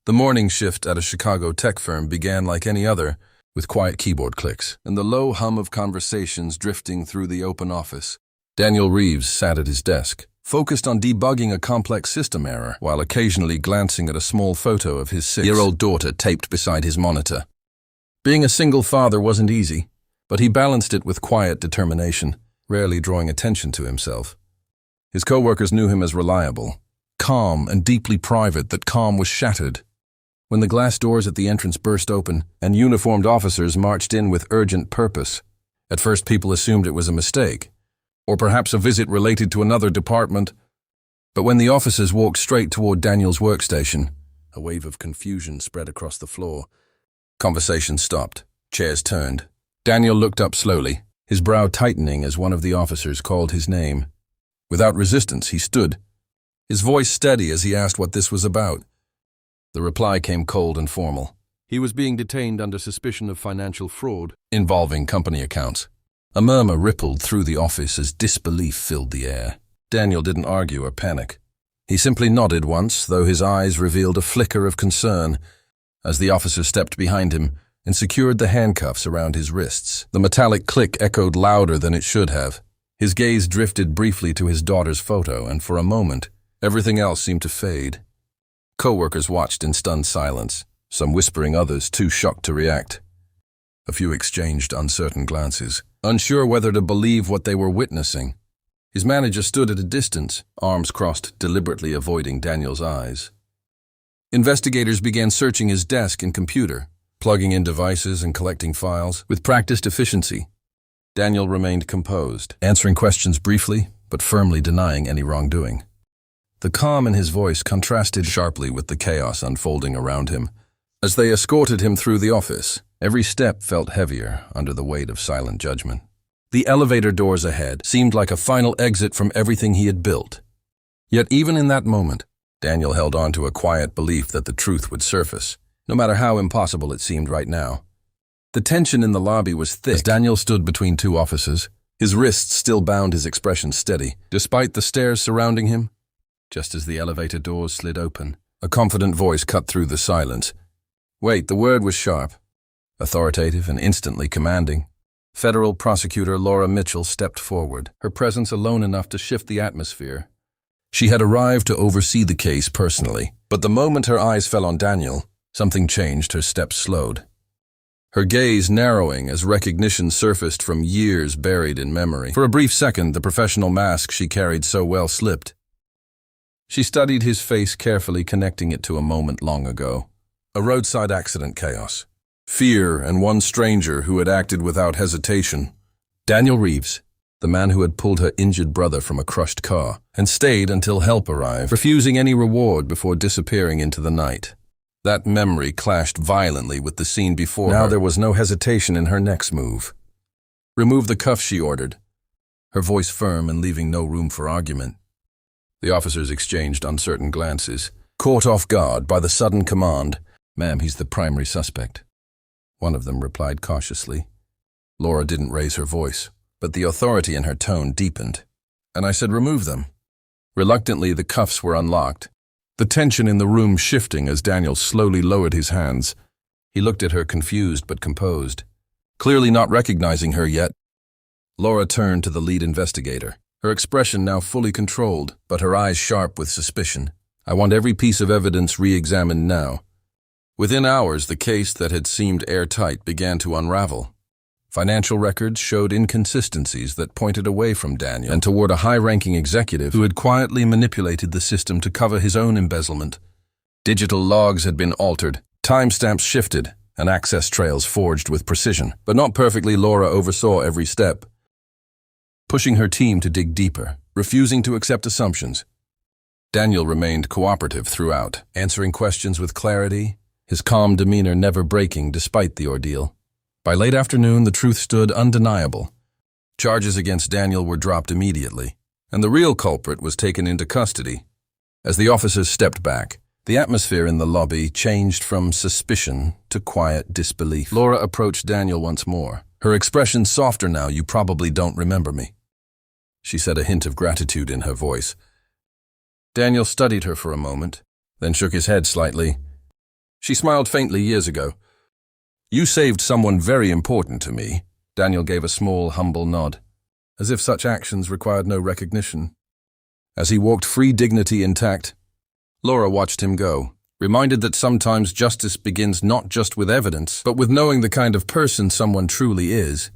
The morning shift at a Chicago tech firm began like any other, with quiet keyboard clicks and the low hum of conversations drifting through the open office. Daniel Reeves sat at his desk, focused on debugging a complex system error while occasionally glancing at a small photo of his 6-year-old daughter taped beside his monitor. Being a single father wasn't easy, but he balanced it with quiet determination, rarely drawing attention to himself. His coworkers knew him as reliable, calm and deeply private. That calm was shattered when the glass doors at the entrance burst open and uniformed officers marched in with urgent purpose. At first, people assumed it was a mistake, or perhaps a visit related to another department. But when the officers walked straight toward Daniel's workstation, a wave of confusion spread across the floor. Conversation stopped. Chairs turned. Daniel looked up slowly, his brow tightening as one of the officers called his name. Without resistance, he stood, his voice steady as he asked what this was about. The reply came cold and formal. He was being detained under suspicion of financial fraud involving company accounts. A murmur rippled through the office as disbelief filled the air. Daniel didn't argue or panic. He simply nodded once, though his eyes revealed a flicker of concern as the officer stepped behind him and secured the handcuffs around his wrists. The metallic click echoed louder than it should have. His gaze drifted briefly to his daughter's photo, and for a moment, everything else seemed to fade. Coworkers watched in stunned silence, some whispering, others too shocked to react. A few exchanged uncertain glances, unsure whether to believe what they were witnessing. His manager stood at a distance, arms crossed, deliberately avoiding Daniel's eyes. Investigators began searching his desk and computer, plugging in devices and collecting files with practiced efficiency. Daniel remained composed, answering questions briefly, but firmly denying any wrongdoing. The calm in his voice contrasted sharply with the chaos unfolding around him. As they escorted him through the office, every step felt heavier under the weight of silent judgment. The elevator doors ahead seemed like a final exit from everything he had built. Yet even in that moment, Daniel held on to a quiet belief that the truth would surface, no matter how impossible it seemed right now. The tension in the lobby was thick as Daniel stood between two officers. His wrists still bound, his expression steady, despite the stares surrounding him. Just as the elevator doors slid open, a confident voice cut through the silence. Wait, the word was sharp, authoritative and instantly commanding. Federal Prosecutor Laura Mitchell stepped forward, her presence alone enough to shift the atmosphere. She had arrived to oversee the case personally, but the moment her eyes fell on Daniel, something changed. Her steps slowed, her gaze narrowing as recognition surfaced from years buried in memory. For a brief second, the professional mask she carried so well slipped. She studied his face carefully, connecting it to a moment long ago. A roadside accident chaos. Fear and one stranger who had acted without hesitation. Daniel Reeves, the man who had pulled her injured brother from a crushed car and stayed until help arrived, refusing any reward before disappearing into the night. That memory clashed violently with the scene before her. Now there was no hesitation in her next move. Remove the cuffs, she ordered, her voice firm and leaving no room for argument. The officers exchanged uncertain glances, caught off guard by the sudden command. Ma'am, he's the primary suspect. One of them replied cautiously. Laura didn't raise her voice, but the authority in her tone deepened. And I said, remove them. Reluctantly, the cuffs were unlocked, the tension in the room shifting as Daniel slowly lowered his hands. He looked at her, confused but composed, clearly not recognizing her yet. Laura turned to the lead investigator, her expression now fully controlled, but her eyes sharp with suspicion. I want every piece of evidence re-examined now. Within hours, the case that had seemed airtight began to unravel. Financial records showed inconsistencies that pointed away from Daniel and toward a high-ranking executive who had quietly manipulated the system to cover his own embezzlement. Digital logs had been altered, timestamps shifted, and access trails forged with precision, but not perfectly. Laura oversaw every step, pushing her team to dig deeper, refusing to accept assumptions. Daniel remained cooperative throughout, answering questions with clarity, his calm demeanor never breaking despite the ordeal. By late afternoon, the truth stood undeniable. Charges against Daniel were dropped immediately, and the real culprit was taken into custody. As the officers stepped back, the atmosphere in the lobby changed from suspicion to quiet disbelief. Laura approached Daniel once more, her expression softer now. You probably don't remember me, she said, a hint of gratitude in her voice. Daniel studied her for a moment, then shook his head slightly. She smiled faintly years ago. You saved someone very important to me. Daniel gave a small, humble nod, as if such actions required no recognition. As he walked free, dignity intact, Laura watched him go, reminded that sometimes justice begins not just with evidence, but with knowing the kind of person someone truly is.